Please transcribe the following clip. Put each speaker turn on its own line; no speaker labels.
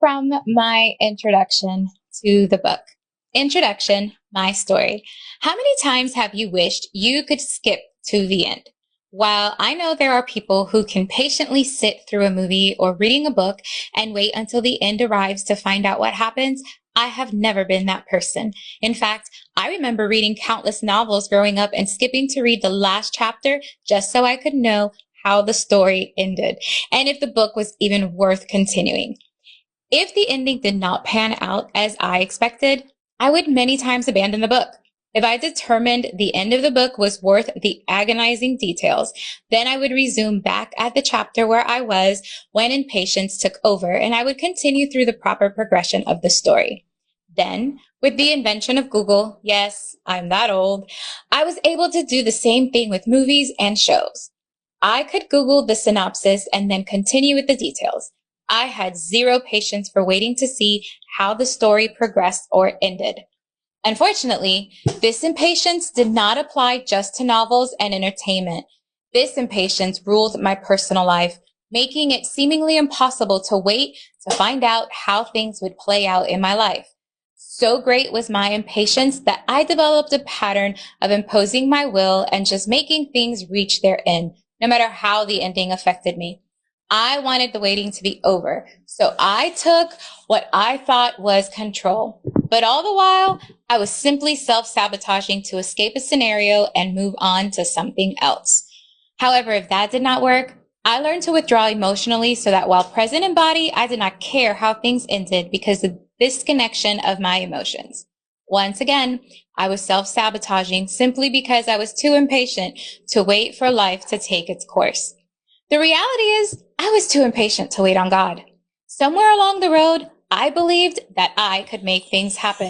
from my introduction to the book. Introduction, my story. How many times have you wished you could skip to the end? While I know there are people who can patiently sit through a movie or reading a book and wait until the end arrives to find out what happens, I have never been that person. In fact, I remember reading countless novels growing up and skipping to read the last chapter just so I could know how the story ended and if the book was even worth continuing. If the ending did not pan out as I expected, I would many times abandon the book. If I determined the end of the book was worth the agonizing details, then I would resume back at the chapter where I was when impatience took over, and I would continue through the proper progression of the story. Then, with the invention of Google, yes, I'm that old, I was able to do the same thing with movies and shows. I could Google the synopsis and then continue with the details. I had zero patience for waiting to see how the story progressed or ended. Unfortunately, this impatience did not apply just to novels and entertainment. This impatience ruled my personal life, making it seemingly impossible to wait to find out how things would play out in my life. So great was my impatience that I developed a pattern of imposing my will and just making things reach their end, no matter how the ending affected me. I wanted the waiting to be over, so I took what I thought was control. But all the while, I was simply self-sabotaging to escape a scenario and move on to something else. However, if that did not work, I learned to withdraw emotionally so that while present in body, I did not care how things ended because of this disconnection of my emotions. Once again, I was self-sabotaging simply because I was too impatient to wait for life to take its course. The reality is, I was too impatient to wait on God. Somewhere along the road, I believed that I could make things happen.